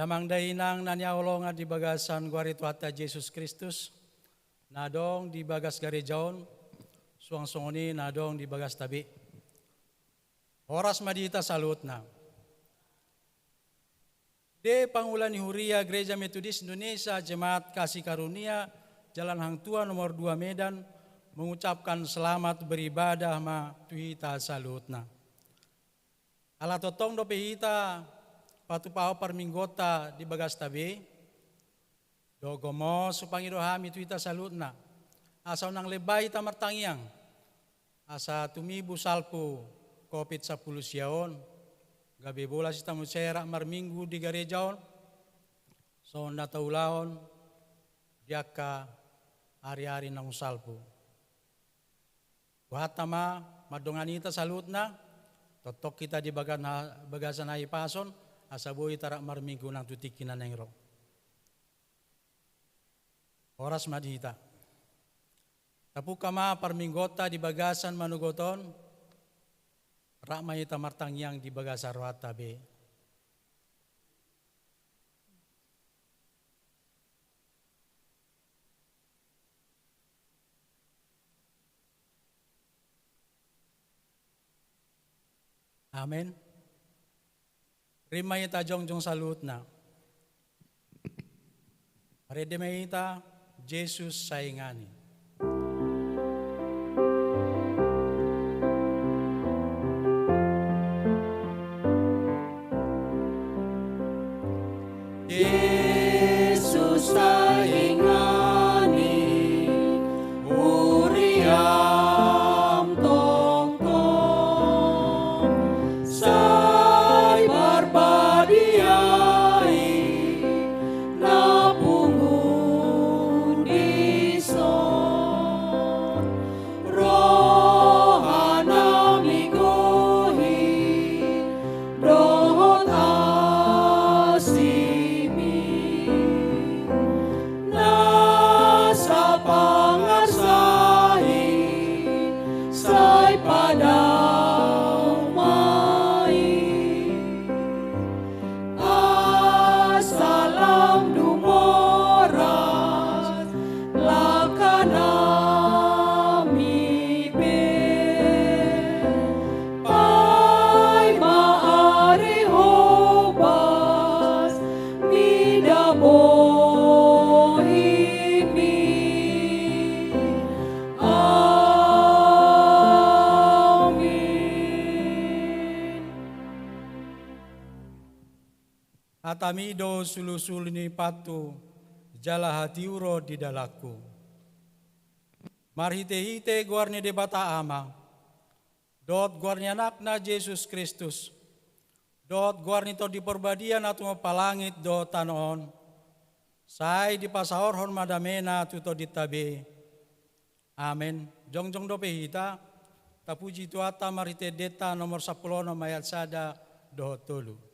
Damang dainang nanyaolongan di bagasan guari tuata Yesus Kristus, nadong di bagas garejaon, suang songoni nadong di bagas tabi. Horas madita salutna. De Pangulan Huria Gereja Metodis Indonesia Jemaat Kasih Karunia Jalan Hang Tua nomor 2 Medan mengucapkan selamat beribadah ma tuhita salutna. Ala totong do pehita patu pao parminggota di bagas tabi. Dogomo supangido hami tuhita salutna. Asa nang lebay tamartangiang. Asa tumibu salpu COVID-10 siaon. Gabi bola si tamu serak marminggu di garejaon. So nataulaon diaka hari-hari nang salpu. Buhatama madonganita salutna. Totok kita di bagasan hai pason. Asabui tarak marminggu nang tutikinan nengro. Horas madhita. Tapu kama parminggota di bagasan manugoton. Ramai tamartang yang di bagasar watabe. Amen. Rimay ta jongjong salut na. Redemay ta Jesus saingani. Yesus saingani uriam tong-tong sai barbadiai napungun ison rohana migohi dohot Atamido sulusul ni patu jala hatiuro di dalaku. Marhite-hite guarni de bata ama. Dot guarni anakna Yesus Kristus. Dot guarni to di perbadian atu palangit do tanon. Sai di pasahorhon madamena tuto ditabe. Amen. Jongjong do pehita. Tapuji tuata marhite deta nomor 10 mayat sada do tolu.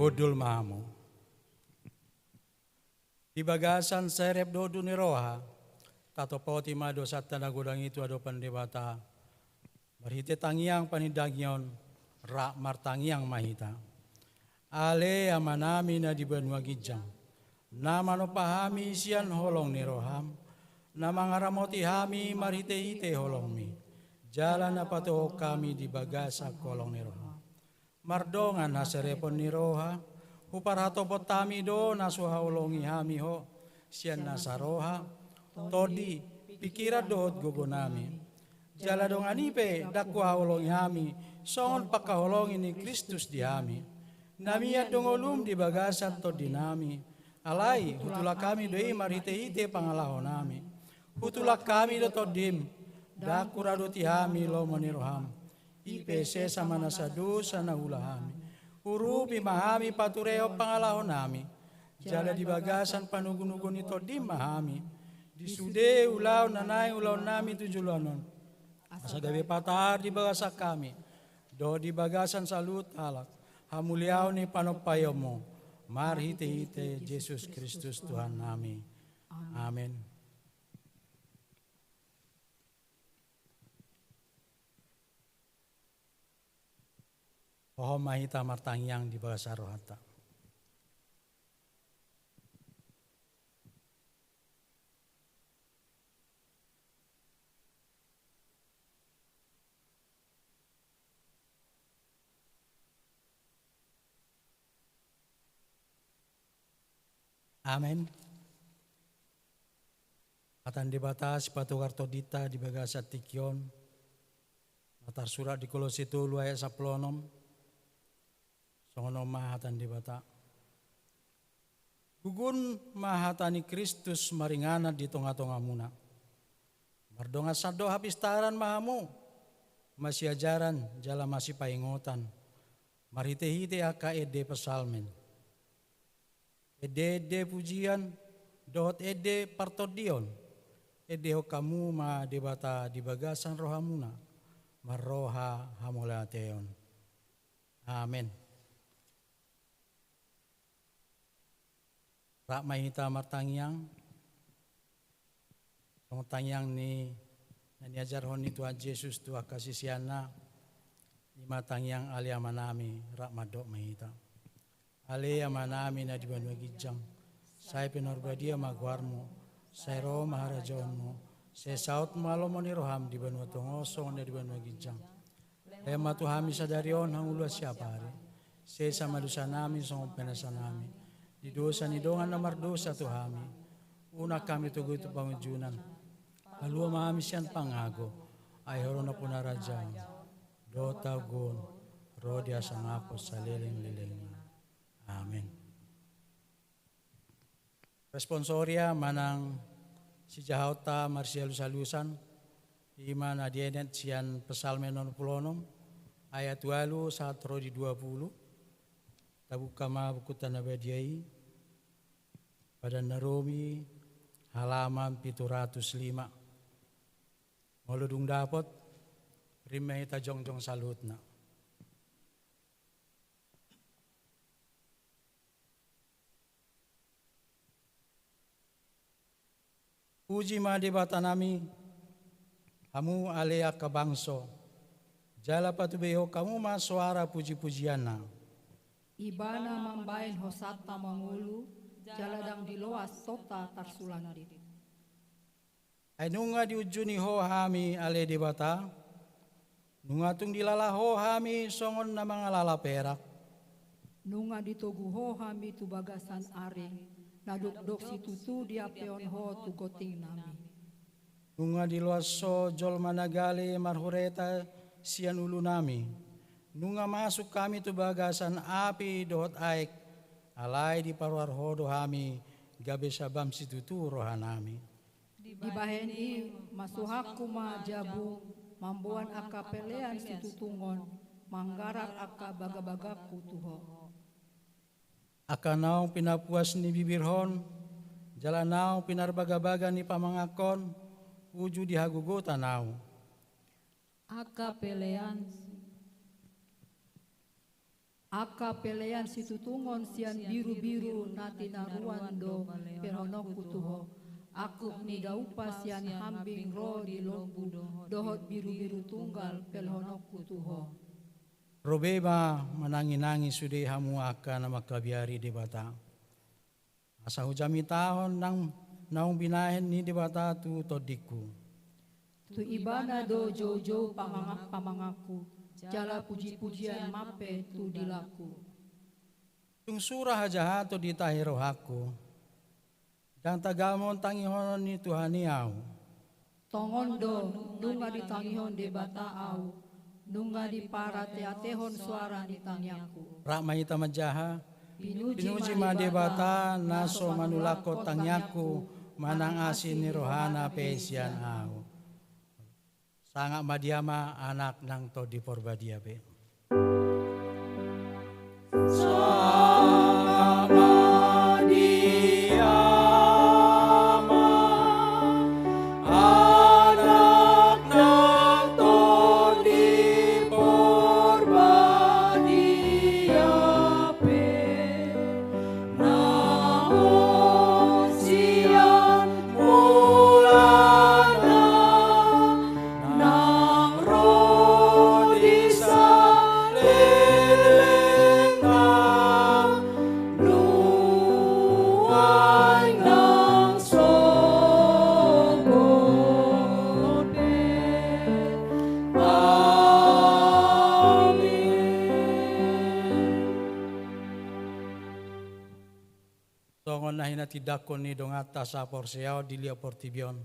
Bodul mahamu. Di bagasan serep dodu ni roha, tato poti mado sa tanagudang itu ado pandebata, marhite tangiang panidagyon, ra martangiang mahita. Ale amanami na di banwa gijang. Nama no pahami sian holong ni roham. Nama ngaramoti hami marhite-hite holong mi. Jalan apa to kami di bagasa kolong ni roham. Mardongan haserepon ni roha. Hupar hatopot tami do nasuha holongi hami ho. Sian nasaroha. Todi pikira dohot gogo nami. Jala dong anipe dakwa holongi hami. Songon pakaholongi ni Kristus di hami. Namiat dongolum di bagasan to dinami. Alai hutulak kami doi marhite-hite pangalahon nami. Hutulak kami do to dim. Dakurado ti hami lo moniroham. IPC sama nasadu sana hulahami. Urupi mahami patureo pangalahon nami. Jala di bagasan panugun-ugun ito dim mahami. Disude ulaw nanay ulaw nami tujulanon. Asa gabi patar di bagasak kami. Do di bagasan salut alak. Hamuliaw ni panopayo mo, marhite-hite Jesus Kristus Tuhan nami. Amen. Pohon mahita martangyang di bahasa rohata. Amen. Atan dibatas patu karto dita di bagasa tikyon. Matar surat di Kolose 3 ayat 10. Songono mahatan dibata. Gugun mahatani Kristus maringana di tonga-tonga muna. Mardonga sado hapistaran mahamu. Masih ajaran jala masih paingotan. Marhite-hite aka ede pesalmen. Ede pujian dohot ede partodion. Ede ho kamu ma debata di bagasan rohamuna. Marroha hamulateon. Amen. Rak mahita martangyang. Tangyang ni ajar hon itu Yesus Tuhan kasih siana. Ni matangyang ali amanami rak madok mahita. Ale amanami na dibanwa gijang. Saya penorbadia magwarmo. Saya roh maharajonmo. Saya saut malo mo ni roham dibanwa tongosong na dibanwa gijang. Lema tuhami sadarion hang ulwa siapa hari. Saya sama dosa nami song penasa nami. Di dosa ni dongan namar dosa tuhami. Una kami tugu itu pangujunan. Halua mahami siyan pangago. Ay horo na punarajan. Dota gun. Rodia sangapos sa liling-liling. Amen. Responsoria manang si Jahauta Marsial Salusan iman adienet sian pesalmen non pulonom ayat 2 saat rodi 20 tabuka ma bukutan abadiai pada Naromi halaman 705 moludung dapot rimai tajong-jong salutna. Puji madebata nami, kamu alea kabangso. Jala patubeho kamu ma suara puji-pujiana. Ibana mambain hosata mangulu, jaladang diloas sota tarsulandit. Ay nunga diujuni ho hami ale debata, nunga tung dilala ho hami songon na mga lala perak. Nunga ditoguho hami tu bagasan aring, naduk-duk si tutu dia peon ho tu goting nami. Nunga diluaso jol managali marhureta sian ulu nami. Nunga masuk kami tu bagasan api dohot aik. Alai di parwar hodo hami gabe sabam si tutu rohanami. Di baheni masuhaku ma jabu, mambuan aka pelean si tutungon, manggarak aka baga-bagaku tuho. Akanaw pinapuas ni bibirhon, jalanaw pinarbaga-baga ni pamangakon, uju dihagugo tanaw. Aka pelean si tutungon sian biru-biru na tinaruan do perhonok kutuho. Aku ni daupa sian hambing ro di lombu dohot biru-biru tunggal perhonok kutuho. Robeba manangi-nangi sude hamu akan makabiari di bata. Asa hujami tahun naung binahen ni di bata tu todiku. Tu ibana do jojo pamangaku, jala puji-pujian mape tu dilaku. Tung surah aja to di tahiro haku. Dan tagamon tangihon ni Tuhani au. Tongon do nunga ditangihon de bata au, nunga di para teatehon suara di tanyaku. Rakmahita majaha. Pinuji Pinuji madebata naso manulako tangyaku manang asin ni rohana pesian au. Sangat madiama anak nang to di porbadia be. Sangat madiama anak nang to di porbadia pe naon siang mulana nang rodisa lelengang nuai nang sogode. Amin. Tongon na hinatidakon ni dongata sa porsiao dilia portibion.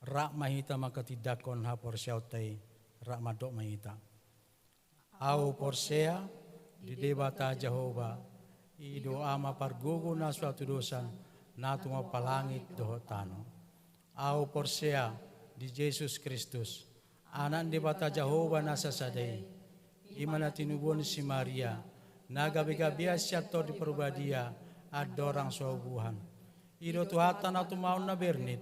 Rak mahita makatidakon ha porsiao tay. Rak madok mahita. Au porsea di debata Jehovah. Ido ama pargugo na suatu dosan. Natu mapalangit dohotano. Au porsea di Yesus Kristus. Anak debata Jehovah nasa sadai. Imana tinubun si Maria. Nagabi-gabiya siya to di perbadia. Adorang suabuhan. Ido tuhatan atau mau na bernit.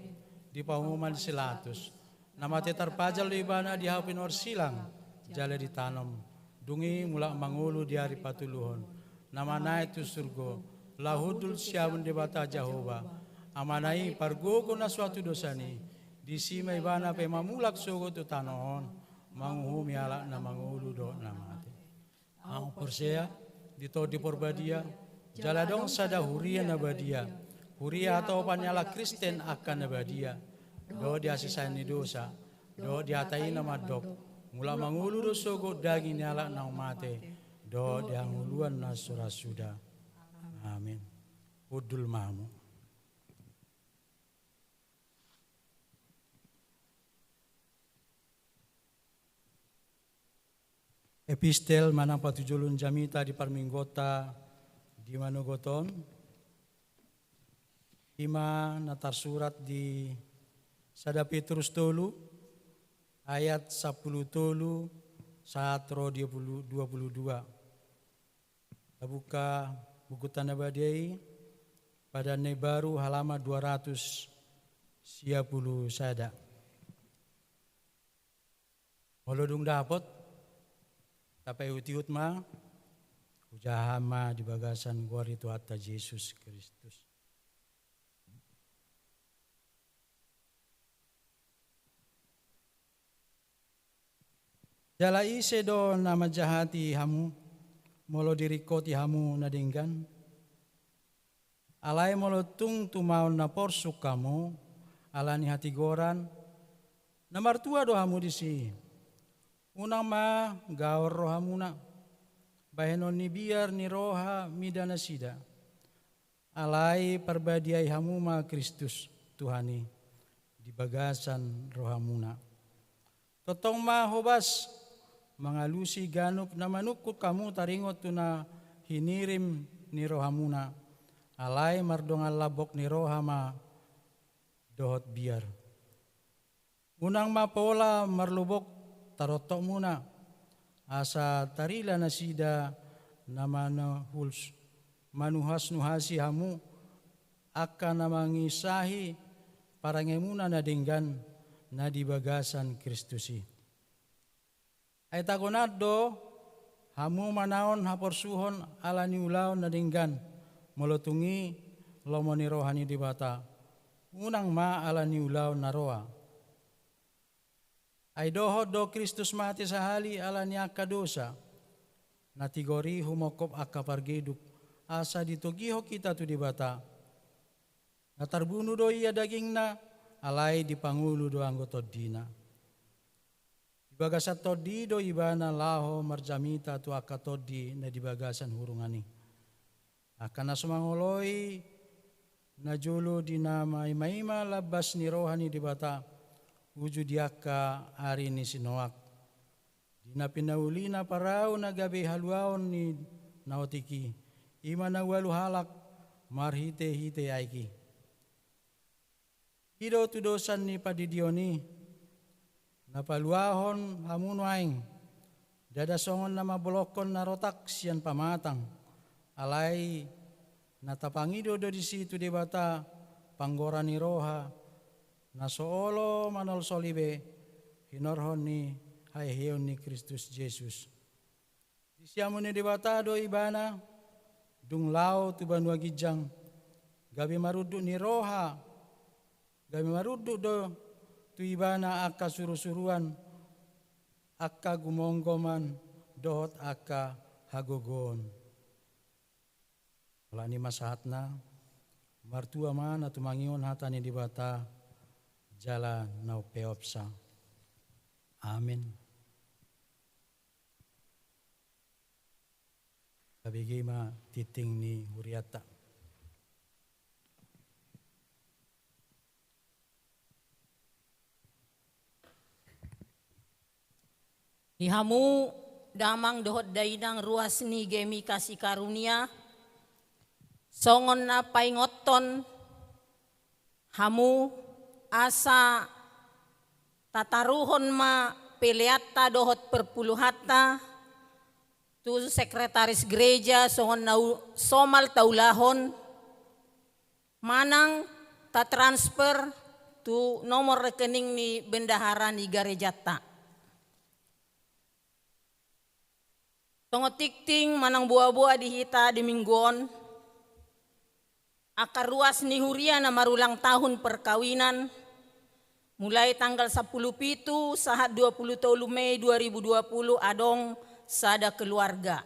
Di paumuman silatus. Nama tetar pajal di ibana di hapin or silang. Jala ditanam. Dungi mula mangulu di hari patuluhon. Nama naik tu surgo. Lahudul siamun di bata Jehovah. Amanai pargogo na suatu dosani. Di sima ibana pe mamulak sugo tu tanoon. Manguhumi alak na mangulu do namate. Ang persea dito di porbadia. Jaladong sada huria na badia. Huria atau panyala Kristen akan na badia. Do di asisan ni dosa. Do di atai na madok. Mula mangulu do sogo daging nyala na umate. Do di anguluan na surasuda. Amin. Udul mamu. Epistel manang patujulun jamita di parminggota di Manugoton. Ima natar surat di Sada Petrus tolu ayat 10 tolu saat roh 22. Kita buka buku Tanda Badai pada baru halaman 200 siapulu sada. Molodung dapot tapi utiut ma ujahama di bagasan gori tu atta Yesus Kristus. Jala ise do nama jahati hamu, molo dirikoti hamu nadinggan. Alai molo tung tumaon na porsuk kamu, alani hati goran. Nomor tua do hamu disi. Unang ma gaor rohamu na. Bahenon ni biar ni roha midana sida. Alai perbadiai hamu ma Kristus Tuhani di bagasan rohamuna. Totong ma hobas mangalusi ganuk na manukut kamu taringot tu na hinirim ni rohamuna. Alai mardongal labok ni rohama dohot biar. Unang ma pola marlubok tarotok muna. Asa tarila na sida na manuhas nuhasi hamu akan na mangisahi parangemuna na dinggan na di bagasan Kristusi. Ay tagonado hamu manaon haporsuhon ala ni ulaw na dinggan molotungi lomo ni rohani di bata. Unang ma ala ni ulaw na roa. Ay dohot do Kristus mati sa hali ala niya kadosa. natigori humokop aka pargeduk asa ditogiho kita tu di bata. Natarbunuh do ia dagingna alai dipangulu do anggoto dina. Dibagasan todi do ibana laho marjamita tu aka todi na dibagasan hurungani. Akan nasumangoloi na julu dina maima labas ni rohani di bata wujud diaka hari ni sinoak. Dina pinaulina parau na gabi haluaon ni naotiki. Ima na walu halak marhite-hite aiki. Hido tu dosan ni padidioni napaluahon hamuno aing. Dada songon na mabolokon na rotak sian pamatang. Alai natapangido do di situ di bata panggora ni roha na soolo manol solibe hinorhon ni haiheon ni Kristus Yesus. Di siamu ni di bata do ibana dung lao tu banua gijang gabi maruduk ni roha gabi maruduk do tu ibana aka suru-suruan aka gumonggoman dohot aka hagogon. Lani masahatna martua mana tu mangion hatani di bata jala nau peopsa. Amin. Kabigima titing ni huriata. Ihamu damang dohot dainang ruas ni gemi kasih karunia. Songon na paingoton hamu asa tataruhon ma peleata dohot perpuluhata tu sekretaris gereja songon na somal taulahon manang ta transfer tu nomor rekening ni bendahara ni garejata. Tongo tikting manang buah-buah dihita di mingguon. Akar ruas ni huria na marulang tahun perkawinan mulai tanggal 10 pitu sahat 20 Mei 2020 adong sada keluarga.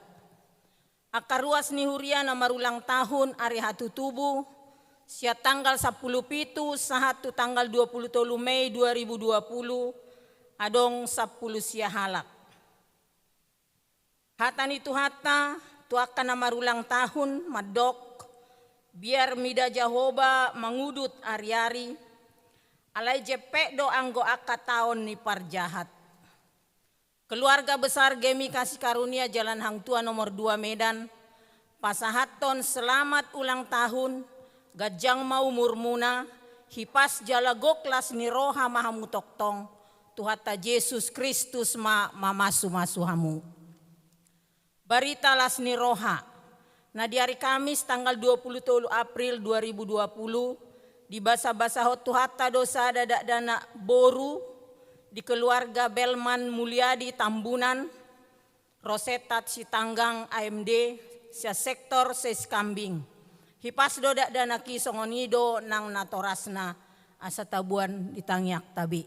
Akar ruas ni huria na marulang tahun ari hatu tubuh sia tanggal 10 pitu sahat tu tanggal 20 Mei 2020 adong 10 sia halak. Hatan itu hata tu akan na marulang tahun madok biar mida Jahoba mangudut ari-ari alai jepek do anggo aka taon ni parjahat. Keluarga besar Gemi Kasih Karunia Jalan Hang Tua nomor 2 Medan pasahaton selamat ulang tahun gajang mau murmuna hipas jalagok las ni roha mahamu toktong Tuhata Yesus Kristus mamasu-masu hamu. Barita las ni roha. Nah di hari Kamis tanggal 23 April 2020 di basa-basa Tuhata dosa dadak dana boru di keluarga Belman Mulyadi Tambunan Rosetat Sitanggang AMD sia sektor Seskambing hipas dodak dana kisongonido nang natorasna asa tabuan ditangyak tabi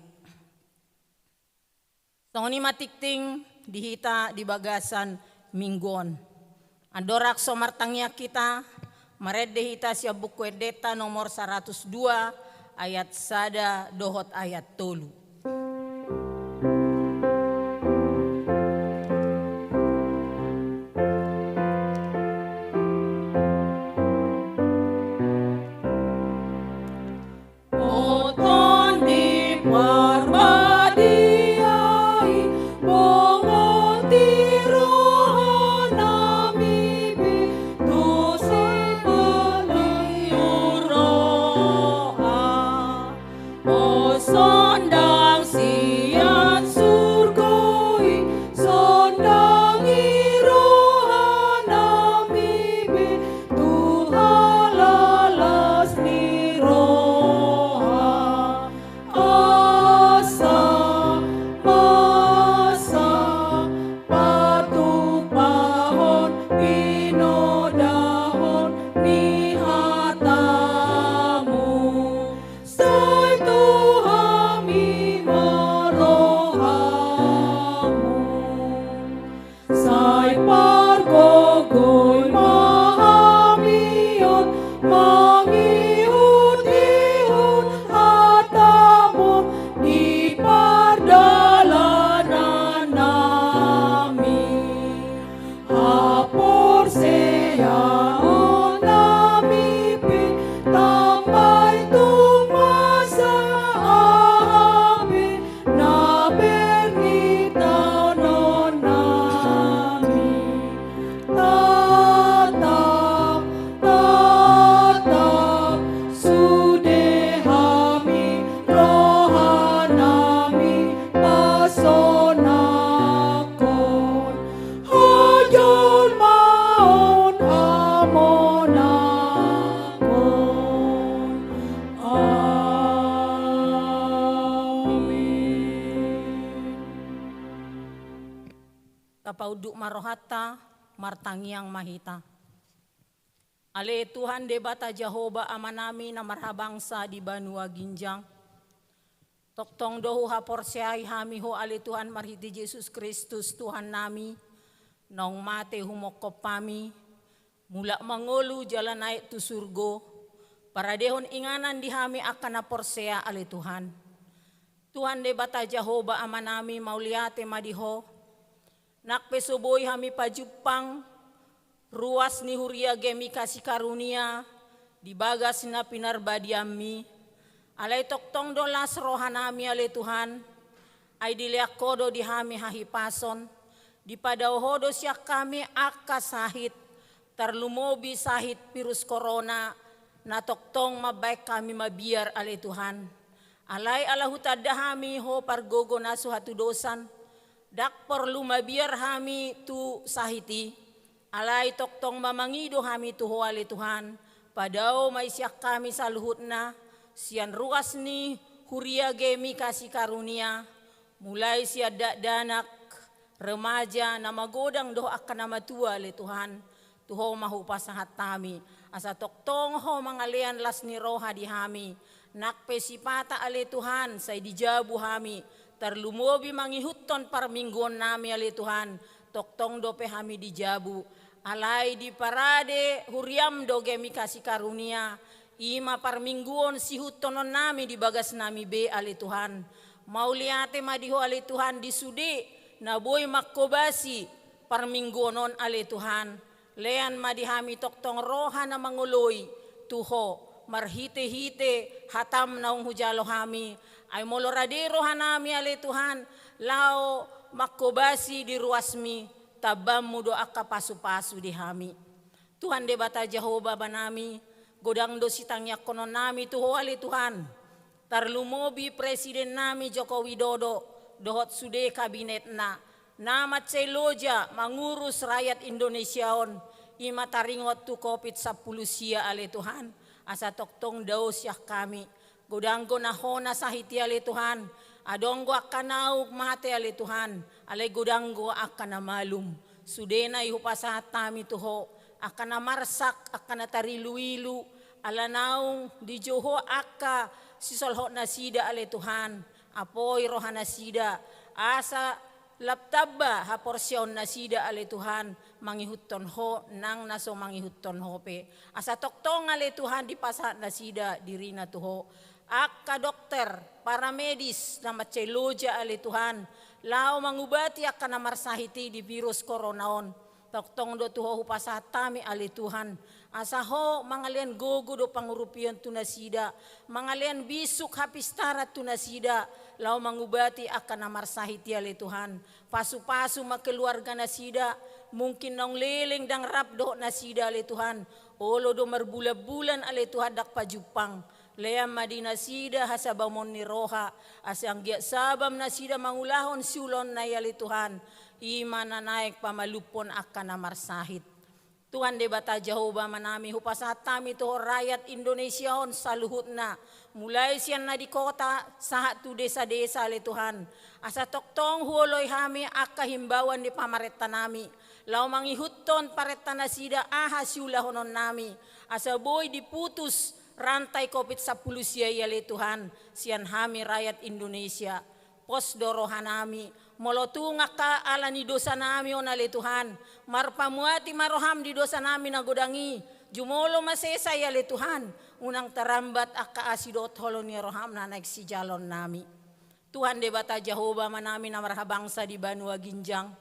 songoni matikting dihita di bagasan mingguon adorak somartangnya kita marede hita sia buku edeta nomor 102 ayat sada dohot ayat tolu. Sai mauduk marohata, martangiang mahita. Ale Tuhan debata Jehovah amanami na marhabangsa di Banua Ginjang. Toktong dohu haporseay hami ho ale Tuhan marhiti Jesus Kristus Tuhan nami. Naung mate humokop pami. Mula mangolu jalan naik tu surgo. Para dehon inganan di hami akan naporsea ale Tuhan. Tuhan debata Jehovah amanami mauliate madiho. Nakpesoboy hami pajupang. Ruas ni huria gemi kasih karunia. Dibagas na pinarbadiami. Alay toktong dolas rohanami ale Tuhan. Ay diliakodo di hami hahipason. Di padauhodo siya kami akasahit. Tarlumobi sahit virus corona. Na toktong mabaik kami mabiar ale Tuhan. Alay alahutada hami ho pargogo na suhatu dosan. Dak perlu mabiar hami tu sahiti. Alay toktong mamangido hami tu ho ale Tuhan. Padao may siya kami sa luhut na. Sian ruas ni huria gemi kasih karunia. Mulai siya danak remaja na magodang doh akan nama tua le Tuhan. Tuho mahupasahat tami. Asa toktong ho mangalian las ni roha di hami. Nakpesipata ale Tuhan say dijabu hami. Tarlumobi mangihuton parmingguan nami ale Tuhan. Toktong dope hami dijabu. Alay di parade huriam do gemi kasih karunia. Ima parmingguon sihutonon nami di bagas nami be ale Tuhan. Mauliate madiho ale Tuhan di sudi. Naboy makkobasi parmingguonon ale Tuhan. Lean madihami toktong roha na manguloy. Tuho marhite-hite hatam naung hujalo hami. Ay moloradero hanami ale Tuhan. Lao makkobasi di ruasmi. Tabam mudo akka pasu-pasu di hami. Tuhan debata Jehovah banami. Godang dositangnya konon nami tuho ale Tuhan. Tarlumobi presiden nami Joko Widodo. Dohot sude kabinet na. Namat seloja mangurus rakyat Indonesiaon. Ima taringot tu COVID-10 sia ale Tuhan. Asa toktong daw siya kami. Godanggo na hona sahiti ale Tuhan. Adonggo akan nauk mate ale Tuhan. Ale godanggo akan na malum. Sudena ihupasahat tami tuho. Akan namarsak, akan natariluilu, ala naung di Joho aka sisolhot na sida ale Tuhan, apoy rohan na sida, asa laptaba haporsyon na sida ale Tuhan, mangihuton ho, nang naso mangihuton ho pe, asa toktong ale Tuhan di pasat na sida diri na tuho, aka dokter, paramedis na matseloja ale Tuhan, lao mangubati akan namarsahiti di virus coronaon, toktong do tuho hupasat tami ali Tuhan. Asaho mangalian gogo do pangurupian tunasida. Mangalian bisuk hapistarat tunasida. Lau mangubati akan namarsahiti ali Tuhan. Pasu-pasu makeluarga nasida. Mungkin nong leleng dang rap do nasida ali Tuhan. Olo do marbulan-bulan ali Tuhan dak pajupang. Leam madina sida hasabamon ni roha. Asang giat sabam nasida mangulahon siulon na ali Tuhan. Ima na naik pamalupon akan namarsahit. Tuhan debata Jehovah manami hupasahat tami tuho rakyat Indonesiaon saluhut na. Mulai siyan na di kota sahat tu desa-desa le Tuhan. Asa toktong huoloy hami akahimbawan di pamareta nami. Lau mangihuton pareta na sida aha siulahonon nami. Asa boy diputus rantai COVID-10 siya le Tuhan. Siyan hami rakyat Indonesia. Pos dorohan nami. Molotunga ka ala ni dosa nami on ale Tuhan. Marpamuati maroham di dosa nami na godangi. Jumolo masesa ya le Tuhan. Unang tarambat akka asidot holon ni roham na naik si jalon nami. Tuhan debata Jehovah manami na marhabangsa di Banua Ginjang.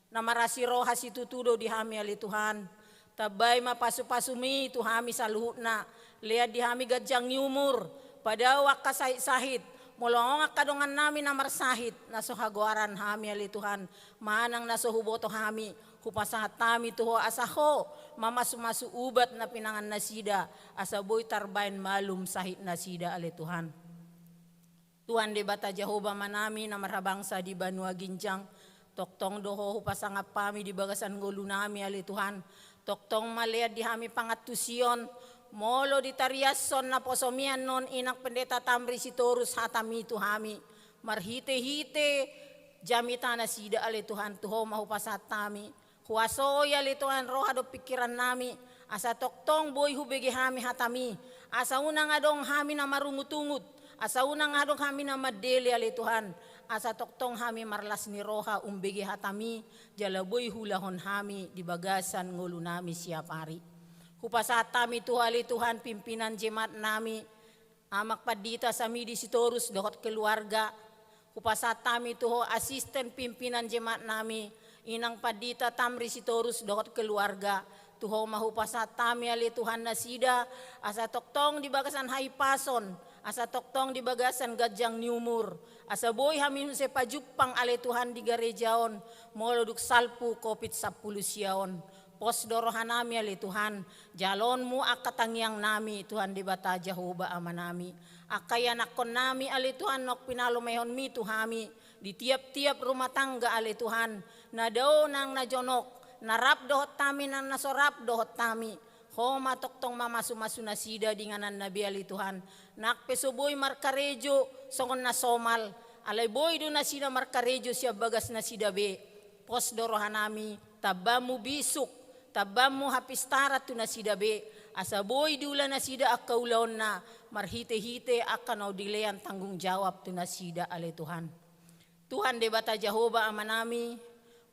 Na marasi roha si tutudo di hami ale Tuhan. Tabay mapasu-pasumi tu hami saluhut na. Lihat di hami gajang nyumur. Pada waka sahit-sahit. Molong kadongan namin na marsahit na sohaguaran hami ali Tuhan. Manang nasohuboto hami. Hupasahat tami tuho asaho. Mamasu-masu ubat na pinangan na sida. Asaboy tarbain malum sahit na sida ali Tuhan. Tuhan debata Jehovah manami na marhabangsa di Banua Ginjang. Toktong doho hupasangap pami di bagasan ngulu nami ali Tuhan. Toktong maliad di hami pangatusion. Molo di tariason na posomian non inak pendeta Tamri Sitorus hatami tu hami. Marhite-hite jamita na sida ali Tuhan tuho mahupasat tami. Huasoy ali Tuhan roha do pikiran nami. Asa toktong boy hubege hami hatami. Asa unang adong hami na marungutungut. Asa unang adong hami na madeli ali Tuhan. Asa toktong hami marlas ni roha umbege hatami. Jalaboy hulahon hami di bagasan ngulu nami siap hari. Hupasat tami tuhali Tuhan pimpinan jemaat nami. Amak padita sami di sitorus dohot keluarga. Hupasat tami tuho asisten pimpinan jemaat nami. Inang padita tamri sitorus dohot keluarga. Tuho mahupasat tami ali Tuhan nasida. Asa toktong di bagasan haipason. Asa toktong di bagasan gajang niumur. Asa boy hamin se pajupang ali Tuhan di garejaon. Moloduk salpu kopit 10 siaon. Pos dorohan nami ali Tuhan. Jalonmu akatangyang nami Tuhan di bata Jehovah ama nami. Akayanakon nami ali Tuhan nok pinalumehon mi Tuhami. Di tiap-tiap rumah tangga ali Tuhan. Nadao nang najonok. Narap dohot tami nang nasorap dohot tami. Homa toktong mamasu-masu nasida dinganan nabi ali Tuhan. Nakpesuboy markarejo songon na somal. Alay boy do nasida markarejo siya bagas nasida be. Pos dorohan nami tabamu bisuk. Tabamu hapistara tu nasida be. Asa boy dula nasida akaulaon na. Marhite-hite akan dilean tanggung jawab tu nasida ali Tuhan. Tuhan debata Jehovah ama nami.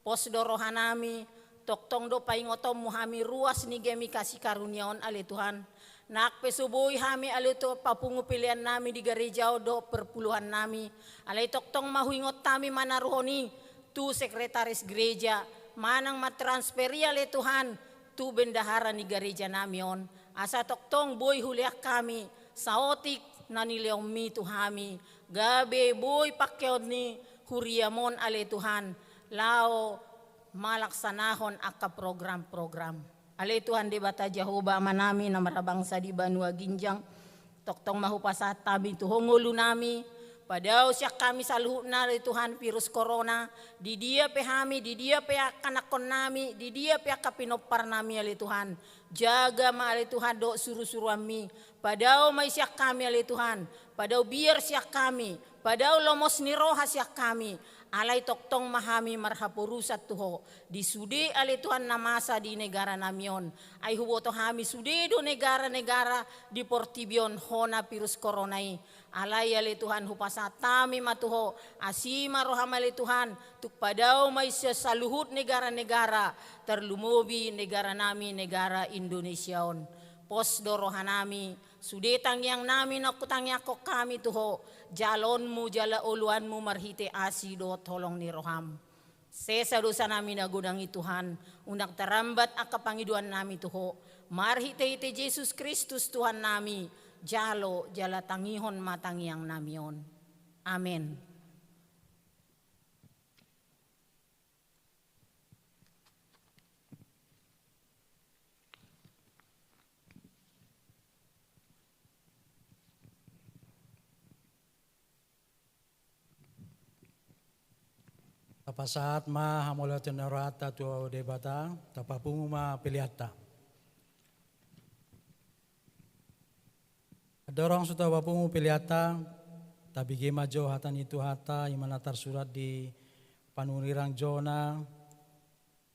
Pos dorohan nami. Toktong do paingotom mo hami ruas ni gemi kasih karuniaon ali Tuhan. Nakpesuboy hami ali to papungu pilihan nami di garejao do perpuluhan nami. Alay toktong mahuingot tami manaruhoni tu sekretaris gereja. Manang matransferi ali Tuhan tu bendahara ni gereja nami on. Asa toktong boy huliak kami saotik nanileong mi tuhami. Gabe boy pakyaon ni huriamon ali Tuhan. Lao malaksanahon aka program-program. Alay Tuhan di bata Jehovah ama nami na marabangsa di Banua Ginjang. Toktong mahupasat tabi tuhongulu nami. Padaw siya kami sa luhut na Tuhan virus corona. Di dia pe hami, di dia pe akanakon nami, di dia pe akapinopar nami alay Tuhan. Jaga ma alay Tuhan do suru-suru ami. Padaw may siya kami alay Tuhan. Padaw biar siya kami. Padaw lomos ni roha siya kami. Alay toktong mahami marhapurusat tuho. Di sude alay Tuhan namasa di negara namion. Ay huboto hami sude do negara-negara di portibion hona virus coronai. Alay alay Tuhan hupasa tami matuho. Asima roham alay Tuhan. Tukpadaw may saluhut negara-negara. Terlumubi negara nami negara Indonesiaon. Pos dorohan nami. Sudetang yang nami nakutangya ko kami tuho. Jalonmu jala uluanmu marhite asi do tolong ni roham. Sesa dosa nami nagunangi Tuhan. Undak terambat akapangiduan nami tuho. Marhite-hite Yesus Kristus Tuhan nami. Jalo jala tangihon matangiang namion. Amen. Tapasaat ma hamula tenerata tu debata tapapungu ma piliata. Dorong suta bapungu piliata tabigi majo hatan itu hata imanatar surat di panunirang Jona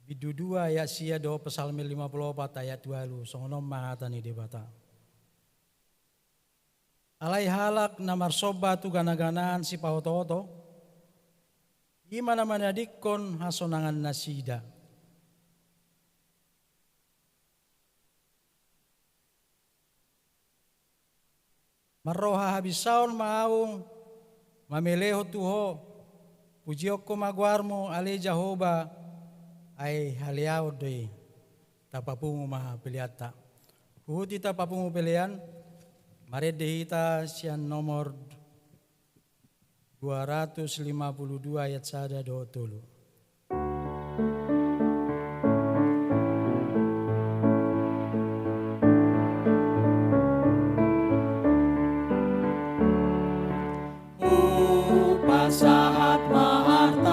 bidu 2 ayat sia do Psalmi 54 ayat 2 lu songonom ma hatan di debata. Alai halak namar soba tu gana-ganaan si pauto-oto. Imana manadikon hasonangan nasida. Maroha habisaon maung mameleho tuho pujioko magwarmo ale Jehovah ay haliao doy tapapungu ma piliata. Huti tapapungu pilian maredehita sian nomor 252 ayat 1 do tulu. Saat mahartaku,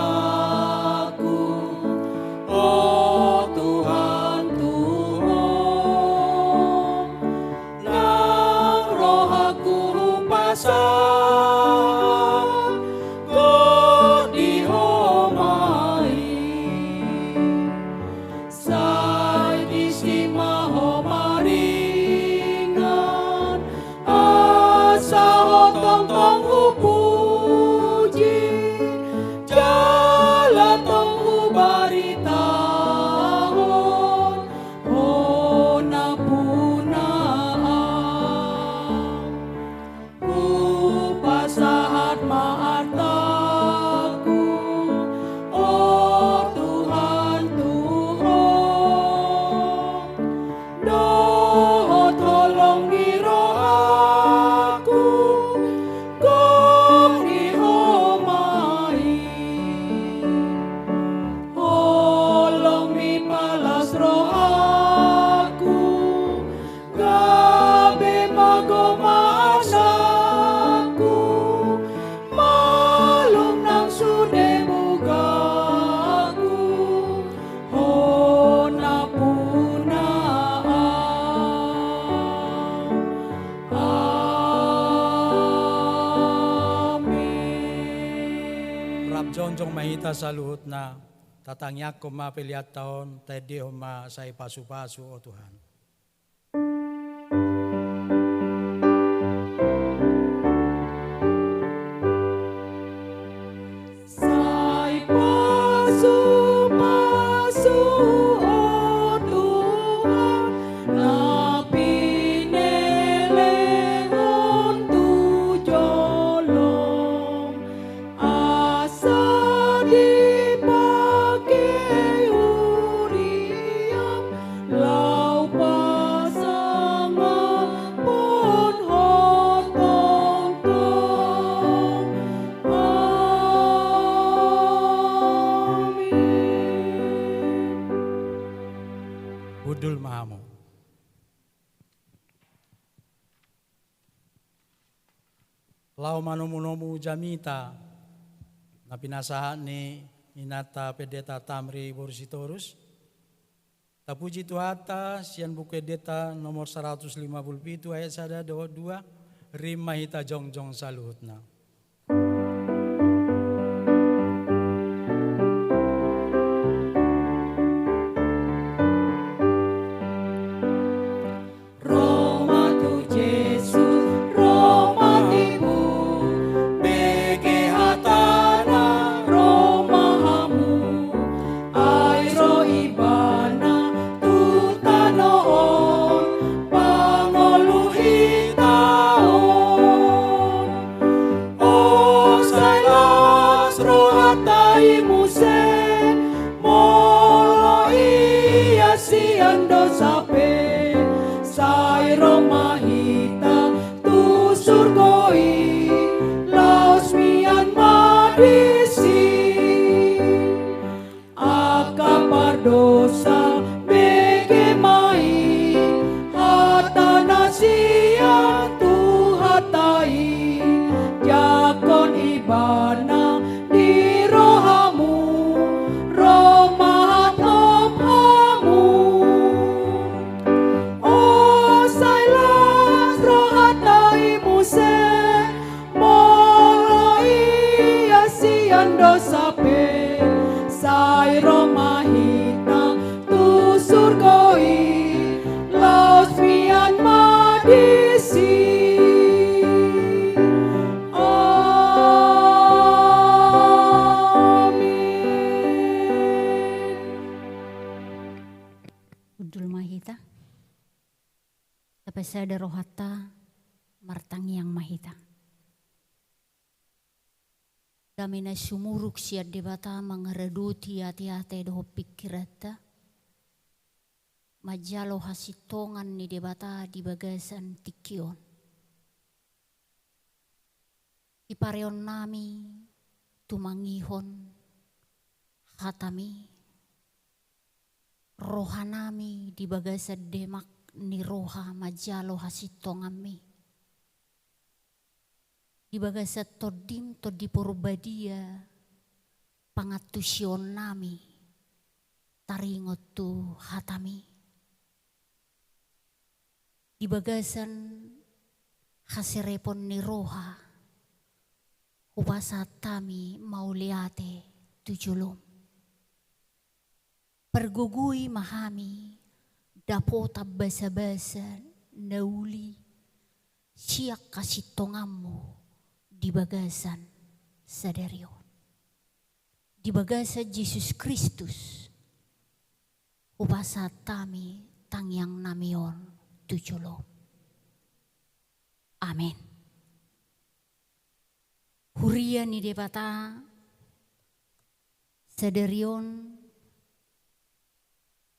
oh Tuhan Tuhan, nang rohaku pasang, kau diho jongjong mahita saluhut na tatangyak ko mapiliat taon tadi ma say pasu-pasu o Tuhan. Say pasu-pasu o Tuhan, na pinilingon tu jolong, asa dipakai uriam, lau pasangan pon hotong-tong. Budul mahamu. Lau manomu-nomu jamita na pinasahan ni inata pedeta Tamri Borsitorus. Tapuji Tuhata sian buku deta nomor 157 ayat 1-2 rim mahita jongjong saluhutna. Roma tu Yesus, Roma ibu, bege hatana, Roma hamu, airo ibana, tu tanoon, pangoluhi taon. O sailas rohatai muse, molo iya siando sape. Sai Roma hita tu surgoi, laos mian madisi. Akapar dosa bege mai, hata nasia tu hatai. Jakon ibana di rohamu, Roma hatom hamu. O sailas rohatai muse, molo iya siando sape. Sai Roma hita tu surgoi, laos mian madisi. Udul mahita. Tapasada rohata martangiang mahita. Damina sumuruk siat debata mangareduti hati-hati doho pikirata. Majalo hasitongan ni debata di bagasan tikion. Ipareon nami tumangihon hatami. Rohanami di bagasan demak ni roha majalo hasitongami. Di bagasa todim to di porbadia pangatusion nami taringot tu hatami. Di bagasan hasirepon ni roha upasatami mauliate tujulom. Pergugui mahami dapota basa-basa nauli siak kasitongamu di bagasan sadarion. Di bagasan Yesus Kristus upasatami tangyang namion tujulom. Amin. Huria ni debata sadarion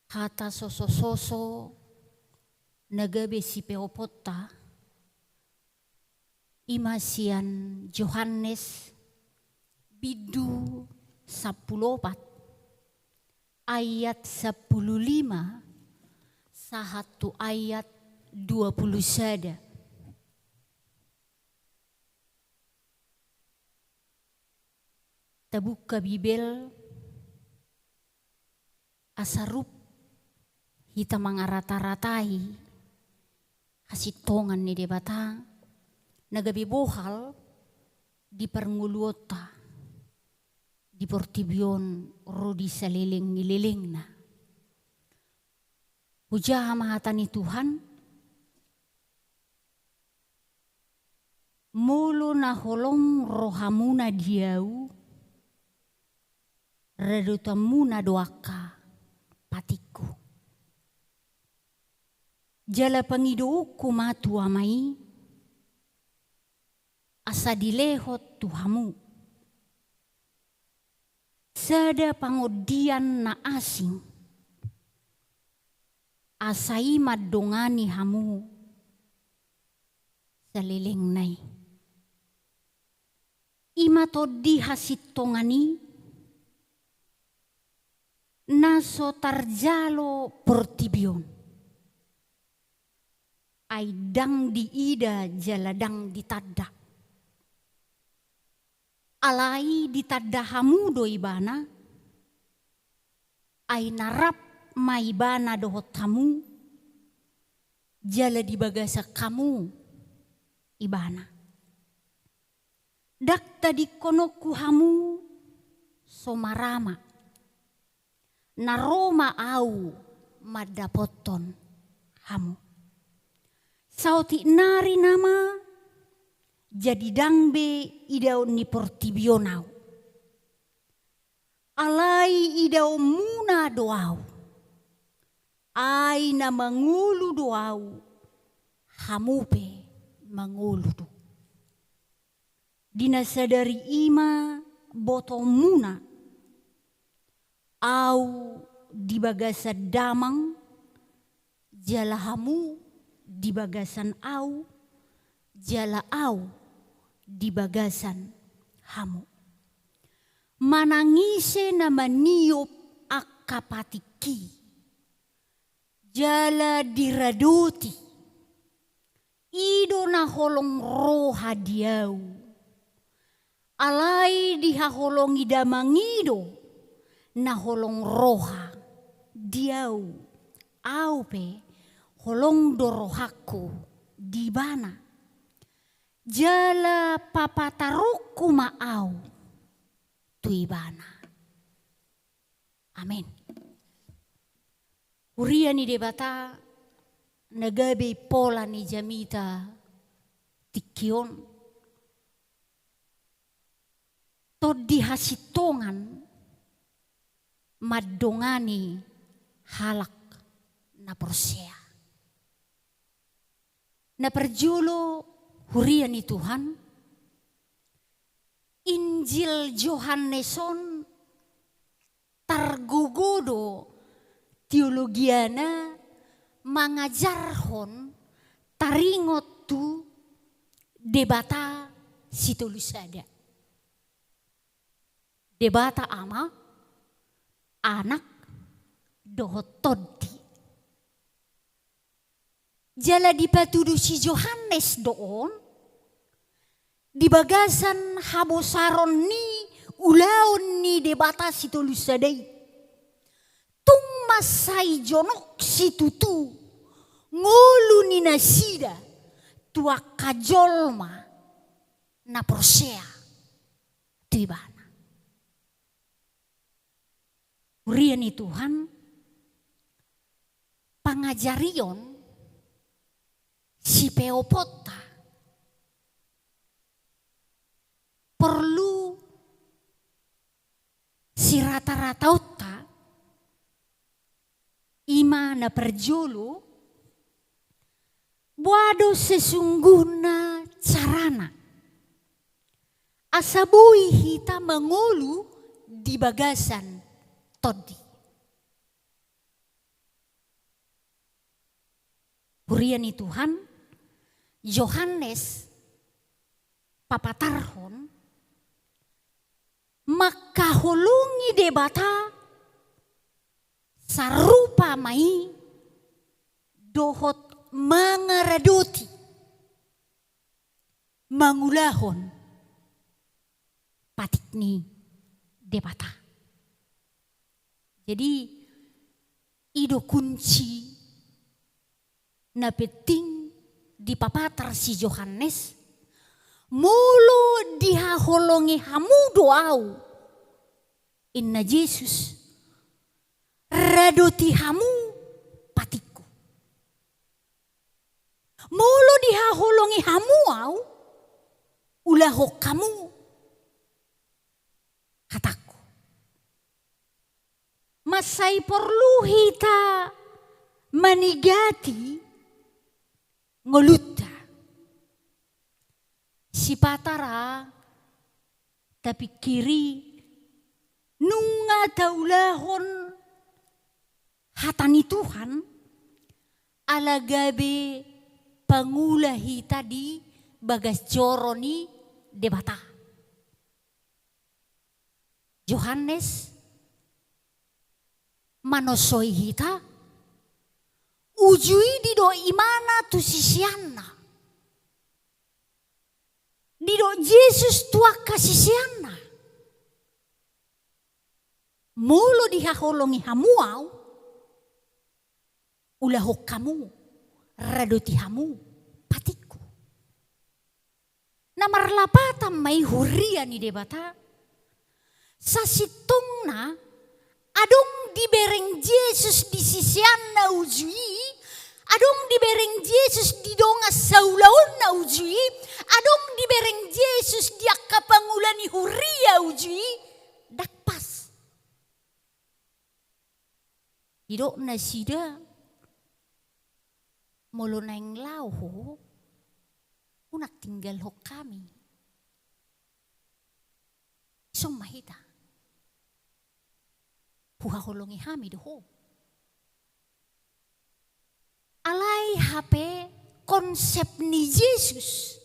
hata soso-soso nagabe si peopota imasian Johannes bidu 14 ayat 15 sahatu ayat 21. Tabuka Bibel asarup hita mangarata-ratai hasitongan ni debata nagabi bohal di pernguluota di Portibion rodi saliling-ngililing na. Puja mahatani Tuhan, mulo na holong rohamuna diau, redutamuna doaka patiku. Jala pangidoku matu amai, asa dilehot Tuhamu. Sada pangodian na asing, asai madongani hamu saliling nai. Ima todi hasitongani, naso tarjalo Portibion. Aidang di ida jaladang di tada. Alai di tada hamudo ibana. Ai narap maibana dohot hamu. Jala di bagasa kamu ibana. Dakta di konoku hamu somarama. Naroma au madapoton hamu. Sauti nari nama jadi dangbe idao ni Portibionau. Alai idao muna doau. Ai na mangulu doau. Hamupe mangulu do. Dina sadari ima boto muna. Au di bagasa damang jala hamu di bagasan au, jala au di bagasan hamu. Manangise na maniop akapatiki, jala diradoti, ido na holong roha diau, alai dihaholongi damangido na holong roha diau, au pe holong dorohaku di bana. Jala papataruku maau tu ibana. Amin. Uria ni debata nagabe pola ni jamita tikion. Todi hasitongan madongani halak na Persea. Na perjulo hurian ni Tuhan, Injil Johanneson targugodo teologiana mangajarhon taringot tu debata situlusada. Debata ama anak dohotodi. Jala dipatudu si Johannes doon, di bagasan habosaron ni ulaon ni debata situlusadai. Tung masay jonok si tutu, ngulu ni nasida, tuak kajolma na Persea, tibana. Urian ni Tuhan, pangajarion, si Peopota perlu si rata-ratauta ima na perjulu buado sesungguhna carana asabui hita mengulu di bagasan todi. Burian ni Tuhan, Yohanes papatarhon makahulungi debata sarupa mai dohot mangaradoti mangulahon patikni debata. Jadi ido kunci na penting di papatar si Yohanes mulu dihaholongi hamu doau Inna Yesus radoti hamu patiku. Molo dihaholongi hamu au ulaho kamu hataku. Masai perlu hita manigati ngolutta. Si patara tapi kiri nunga taulahon hatani Tuhan ala gabe pangulahi tadi bagas joroni debata. Yohanes manosoi hita ujui dido imana tu sisiana. Dido Yesus tua kasisiana. Mulu dihaholongi hamuau ulaho kamu radoti hamu patiku. Namar lapata mai huria ni debata. Sasitongna adong dibereng Yesus di sisiana ujui. Adong dibereng Yesus di donga saulaon na ujui. Adong dibereng Yesus di akapangulani huria ujui. Dakpas. Didok na sida molo na yung lauho unak tinggal ho kami. Isong mahita. Puhaholongi hami doho. Alay hape konsep ni Yesus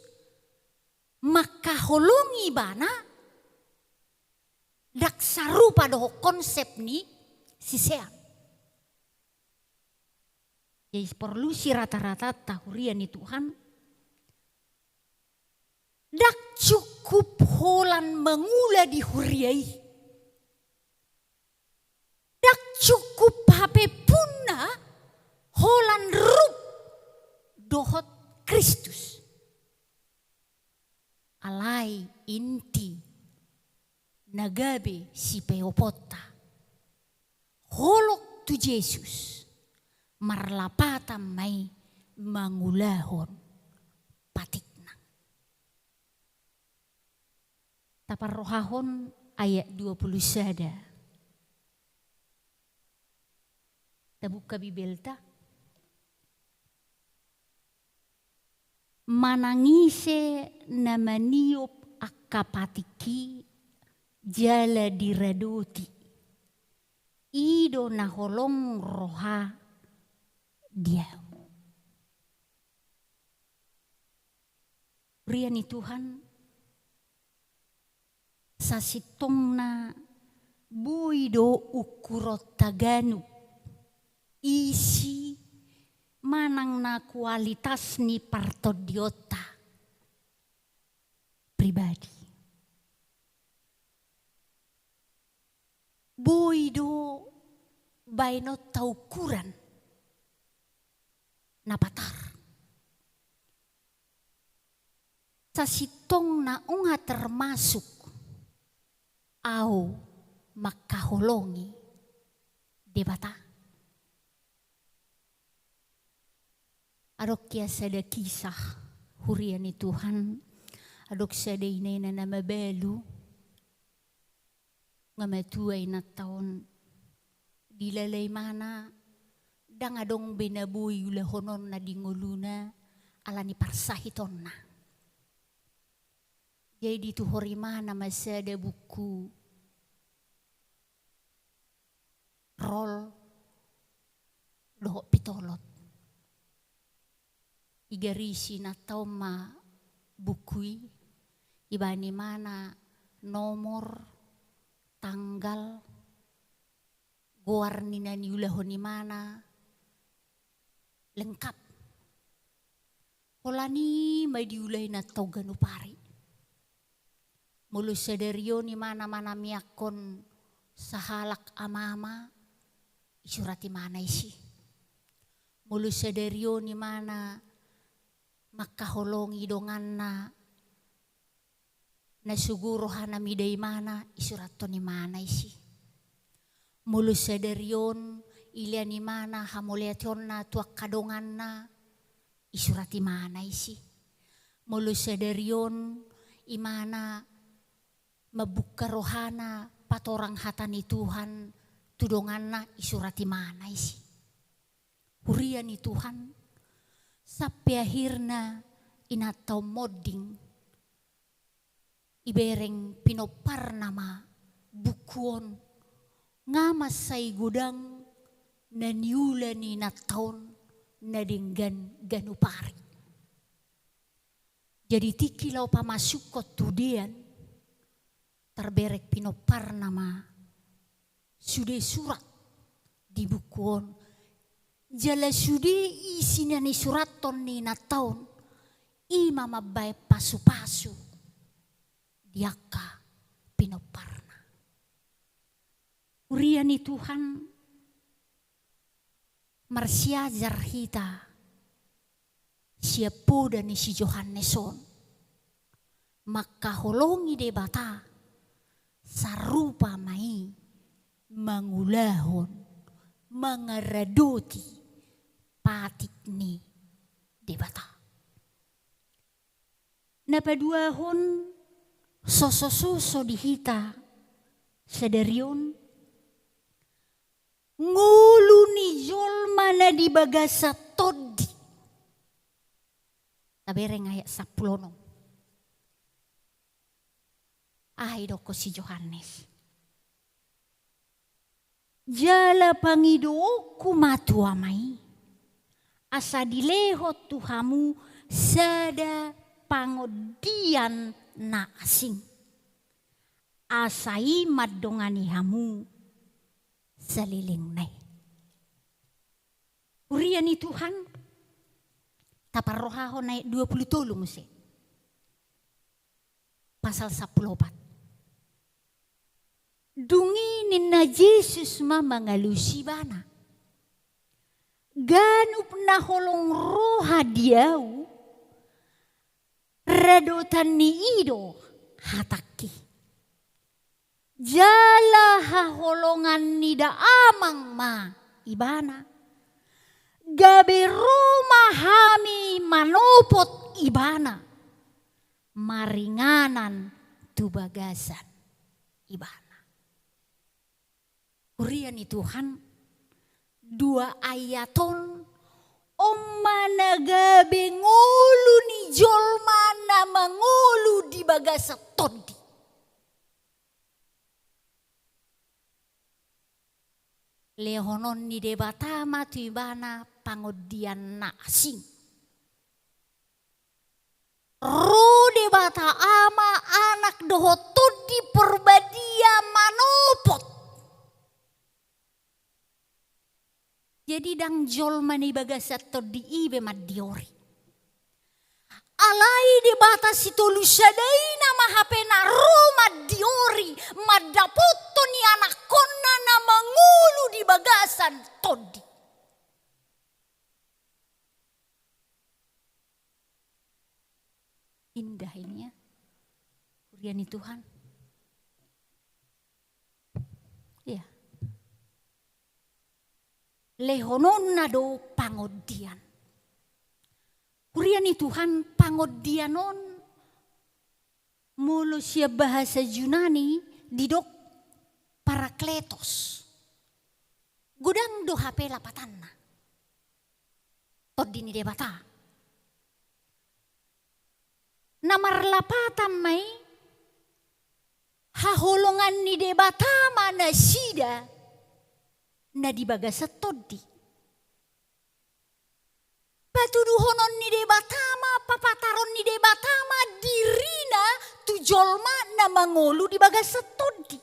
makaholongi bana dak sarupa doho konsep ni sisean. Jadi perlu si rata-rata tahurian ni Tuhan. Dak cukup holan mengula di huriai. Dak cukup hape punna holan rup dohot Kristus. Alai inti nagabe si peopota. Holok tu Yesus. Marlapatan may mangulahon patikna. Taparrohahon ayat 20 sada. Tabuka bibelta. Manangise na maniop akapatiki jala diradoti. Ido na holong roha dia. Riani Tuhan sasitongna buido ukurot taganu isi manang na kualitas ni partodiota pribadi. Buido baino taukuran napatar. Sa sitong na unga termasuk au makaholongi debata. Adok kia sada kisah hurian ni Tuhan. Adok sada inay na namabelu. Nga matuay na taon. Dilalay mana dang adong benabuy ulahonon na dinguluna ala ni parsahiton na. Jadi tu horimana masada buku rol doho pitolot. Igarisi na tauma bukui ibani mana nomor tanggal guarni na niulahon mana lengkap. Holani may diulay na togano pari. Mulu sederio ni mana-mana miyakon sa halak amama isurati mana isi. Mulu sederio ni mana makaholongi dongan na suguro hanamiday mana isurato ni mana isi. Mulu sadarion ilian imana hamuliationna tuak kadonganna isurati mana isi. Mulu sadarion imana mabuka rohana patorang hatani Tuhan tudonganna isurati mana isi. Hurian ni Tuhan sampai akhirna inatau moding ibereng pinopar nama bukuon ngamas say gudang na niula ni nataon na dinggan ganupari. Jadi tikilaw pamasukot tudian terberek pinopar nama sude surat di bukuon jala sude isinya ni suraton ni nataon ima mabay pasu-pasu diaka pinoparna. Urian ni Tuhan marsiajar hita siapo dan si Johanneson maka holongi debata sarupa mai mangulahon mangaradoti patik ni debata. Napaduahon soso-soso dihita sadarion ngulu ni jolma na di bagasa todi. Tabereng ayat 10. Ay doko si Johannes. Jala pangido kumatu amai. Asa dilehot tuhamu sada pangodian na asing. Asai madongani hamu saliling nai. Urian ni Tuhan taparohaho naik 23 musim. Pasal 14. Dungi nina Yesus ma mangalusi bana. Ganup na holong roha diau. Radotan ni ido hataki. Jala haholongan ni da amang ma ibana. Gabe rumah hami manopot ibana. Maringanan tubagasan ibana. Urian ni Tuhan 2 ayaton omana gabe ngulu ni jolma na mangulu di bagasa todi. Lehonon ni debata matu ibana pangodian na asing. Ro debata ama anak dohotod di perbadia manopot. Jadi dang jolma ni bagasa todi ibe madiori. Alai debata situlusadai nama hapena Roma diori madapoto ni anak kona na mangulu di bagasan todi. Indah ini ya. Kurian ni Tuhan. Ya. Lehonon na do pangodian. Kurian ni Tuhan pangodianon mulu siya bahasa Yunani didok parakletos. Gudang do HP lapatanna. Todi ni debata. Namar lapatan may haholongan ni debata mana sida na dibagasa todi. Patuduhonon ni debatama, papataron ni debatama dirina tujolma na mangolu di bagasa todi.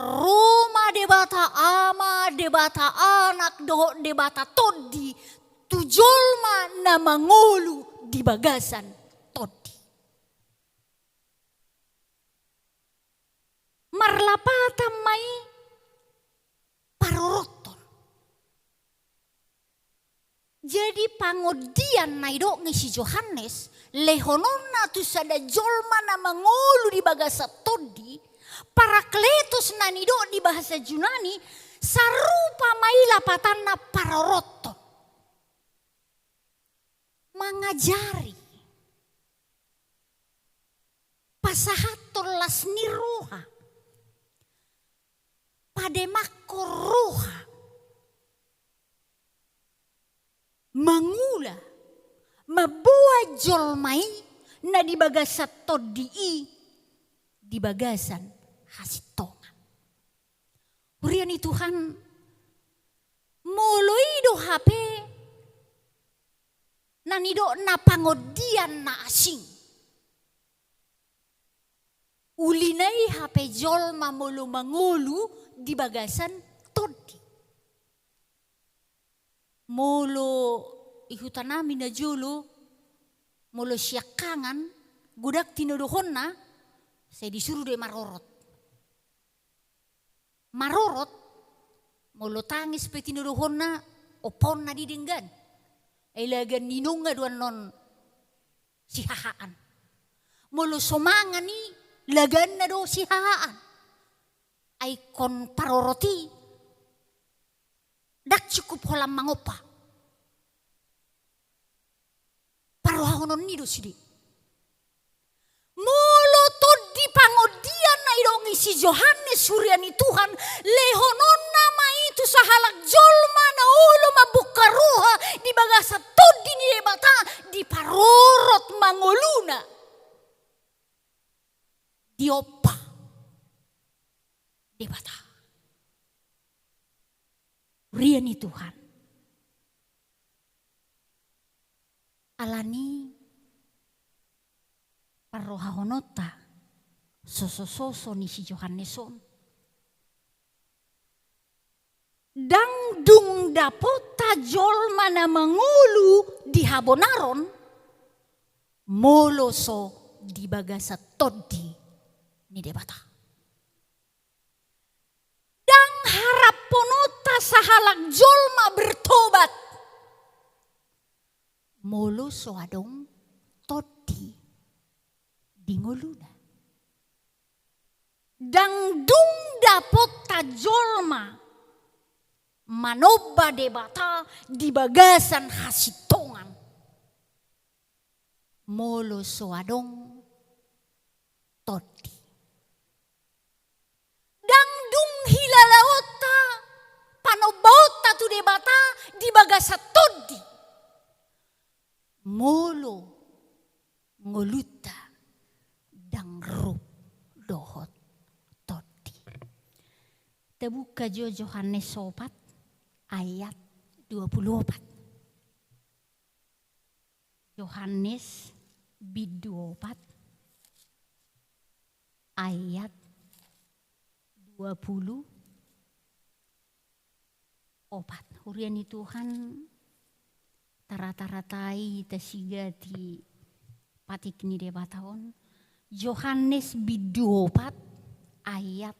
Roma debata ama, debata anak, doh debata todi, tujolma na mangolu di bagasan todi. Marlapata may paroroton. Jadi pangodian naido ni si Johannes lehonona tu sada jolma na mangolu di bagasa todi Parakletos na nido di bahasa Yunani sarupa maila patanna paroroto. Mangajari. Pasahatol las ni roha. Pademakko roha. Mangula. Mabuah jolmai na di bagasat todii. Di bagasan hasitongan. Urian ni Tuhan. Moloido HP. Nanido na pangodian na asing. Ulinay HP jolma molo mangulu di bagasan todi. Molo ihutan namin na jolo, molo siyakangan, gudak tinuduhon na, saya disuruh dia marorot. Marorot, molo tangis pe tinuduhon na, opon na didinggan. Ilagan ninong nga duan non si hahaan. Molo somangan ni, lagan na do si hahaan. Ay kon paroroti, dak cukup holam mangopa. Parohaonon ni do sidi. Molo todi pangodian na idongi si Yohanes surya ni Tuhan, lehonon nama itu sahalak jolma na ulo mabuka ruha di bagasa todi ni debata di parorot mangoluna. Diopa debata. Ria ni Tuhan. Alani parohahonota soso ni si Yohaneson. Dangdung dapota jolma na mangulu di habonaron moloso di bagasa todi ni debata. Dang harap ponota sahalak jolma bertobat moloso adong todi di ngoluna. Dangdung dapota jolma manoba debata di bagasan hasitongan. Molo soadong todi. Dangdung hilalaota panobota tu debata di bagasa todi. Molo ngoluta dang rup dohot todi. Terbuka jo Yohanes 4 ayat 24. Yohanes 24 ayat 24. Hurian Tuhan tarata-ratai tasiga ti patik ni debataon. Yohanes 24 ayat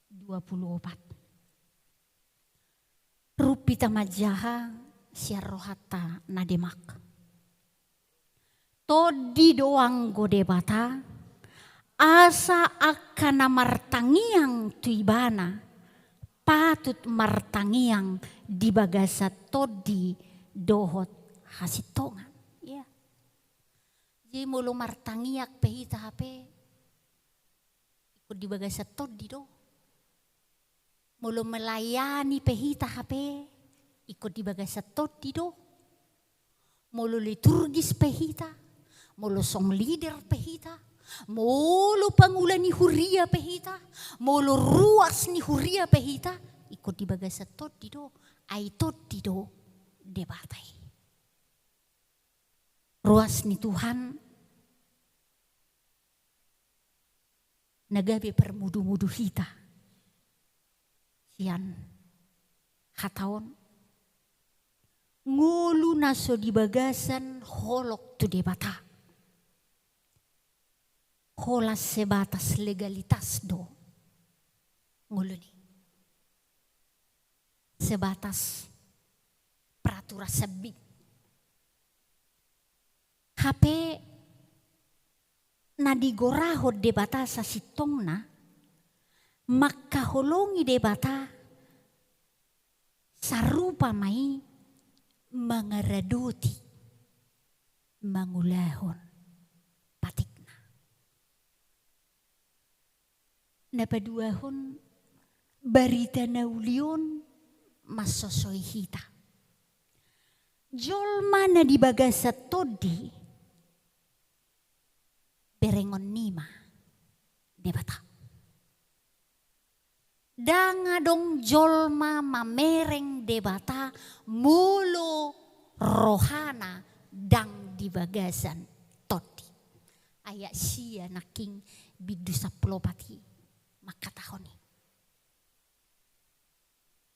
24. Rupita majaha siarrohata nademak. Todi doang godebata asa akan martangiang tuibana patut martangiang di bagasa todi dohot hasitongan. Ya. Jadi mulu martangiak pehita HP ikut di bagasa todi do. Mulu melayani pehita HP ikut di bagasa todi do. Mulu liturgis pehita, mulu song leader pehita, mulu pangulan ni huria pehita, mulu ruas ni huria pehita ikut di bagasa todi do. Ai todi do debatai. Ruas ni Tuhan nagabe permudu-mudu hita. Sian hataon ngulu naso di bagasan holok tu debata. Holas sebatas legalitas do. Ngulu ni. Sebatas peraturan sebik. HP na digorahod debata sa sitong na Makaholongi debata sarupa mai mangaradoti mangulahon patikna. Napaduahon barita naulion masosoi hita. Jolma na dibagasa todi berengon nima debata. Danga dong jolma mamereng debata mulo rohana dang dibagasan todi. Ayak sia naking bidu saplopati makatahoni.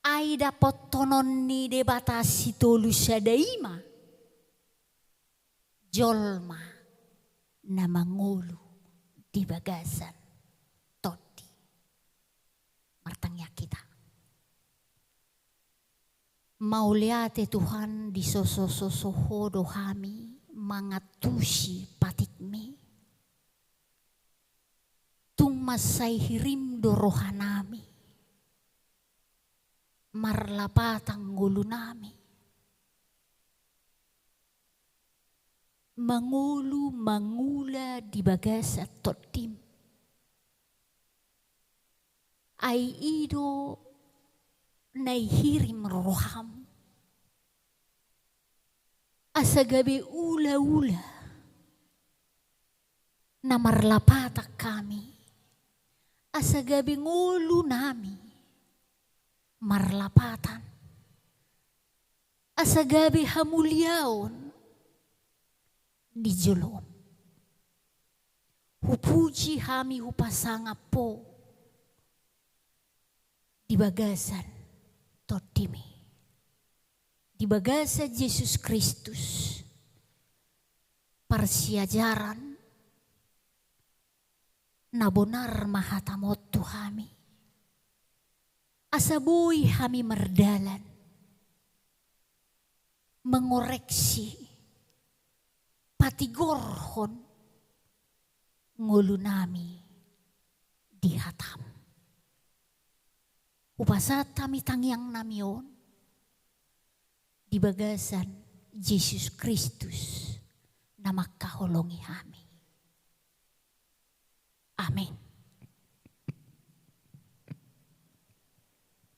Ai dapat tonon ni debata sitolu sadaima. Jolma na mangulu di bagasan todi. Martangya kita. Mauliate Tuhan di soso-sosoho dohami mangatusi patikmi. Tung masai hirim dorohanami. Marlapatang ngulu nami. Mangulu mangula di bagasa totim. Ai ido nai hirim roham. Asagabe ula-ula. Na marlapatak kami. Asagabe ngulu nami. Marlapatan. Asagabi hamulyaon di jolom. Hupuji hami hupasanga po di bagasan todimi. Di bagasan Yesus Kristus persiajaran na bonar mahatamot tuhami. Asaboy kami merdalan, mengoreksi, patigorhon, ngulu nami dihatam. Upasat kami tangyang namion, di bagasan Yesus Kristus na makaholongi kami. Amin.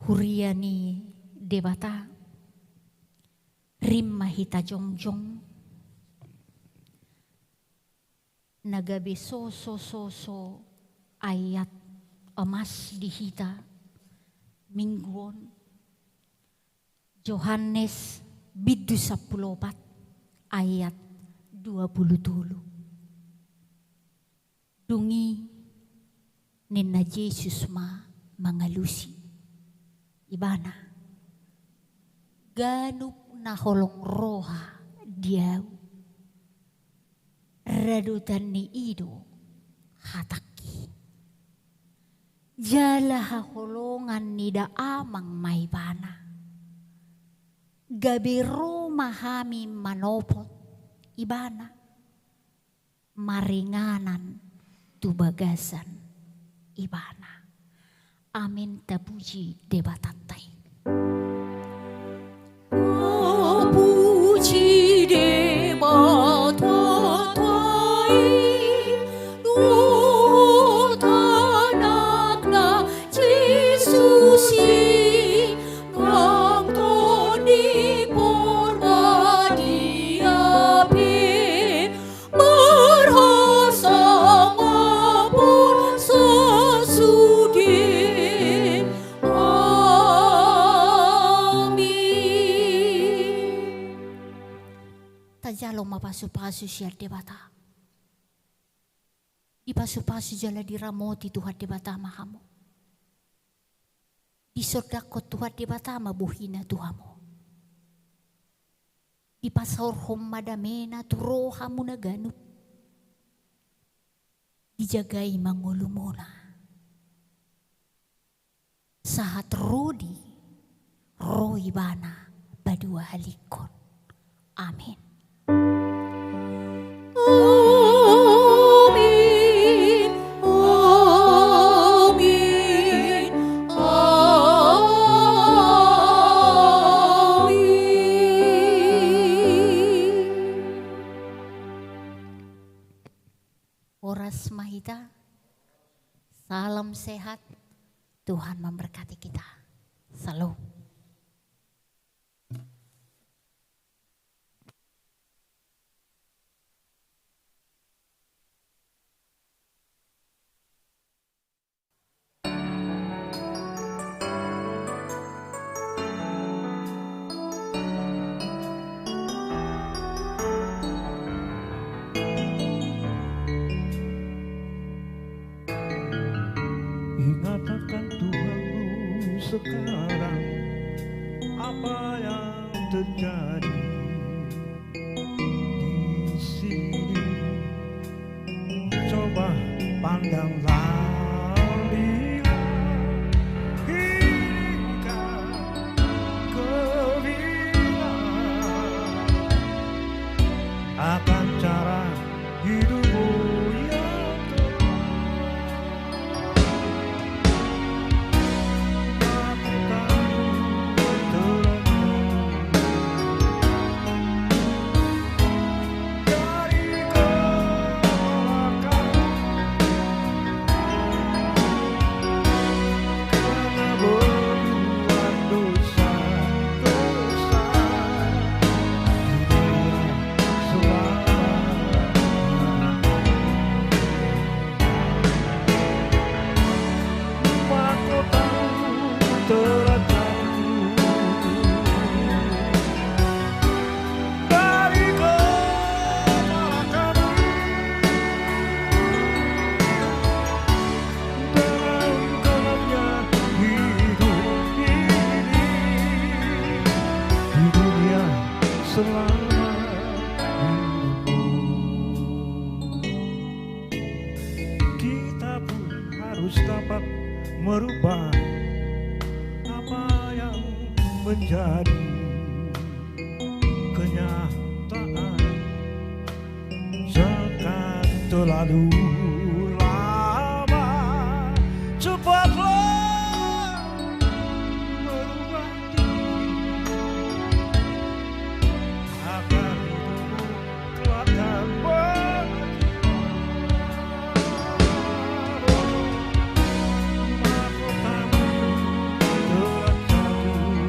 Huriani debata rim mahita jongjong nagabe so ayat emas dihita mingguon Yohanes bidu 14 ayat 27 dungi nina Yesus ma mangalusi ibana ganup na holong roha diau radutan ni ido hataki jala holongan ni da amang may bana gabiro mahami manopot ibana maringanan tubagasan ibana. Amin tapuji debatatay. Puji debatatay, Anak na Jesusi, ng toni porma diapi, marhasang apon sa sudi. Tajalo mapasu-pasu siya debata. Ipasu-pasu jala diramoti Tuhan debata mahamo. Disodakot Tuhan debata mabuhina Tuhamo. Dipasorhom madamena turohamu na ganup. Dijagay mangulumuna. Sahat rodi, roibana badua halikon. Amin. Amin, amin, salam sehat. Tuhan memberkati kita. Salam. Ingat akan Tuhanmu sekarang, apa yang terjadi di sini. Coba pandanglah, lihat hingga kebingungan akan cara hidupmu yang selama hidupmu. Kita pun harus dapat merubah apa yang menjadi kenyataan. Jangan terlalu lama, cepatlah merubah diri agar hidupmu kelak dan bahagia. Mahkotamu telah jatuh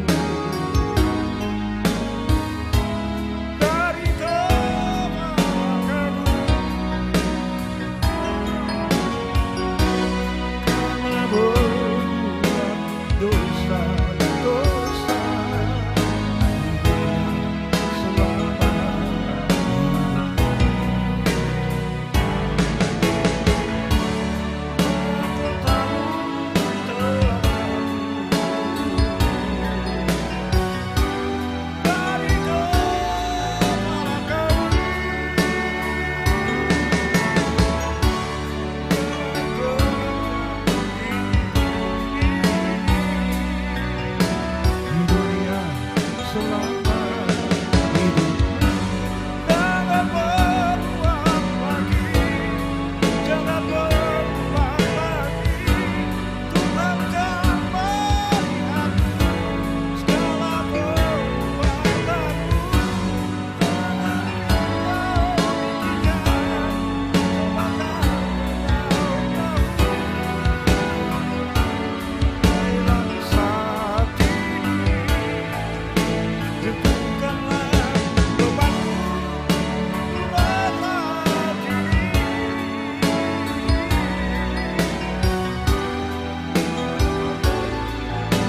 dari kemarakanmu, karena berbuat dosa-dosa.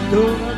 Tuhan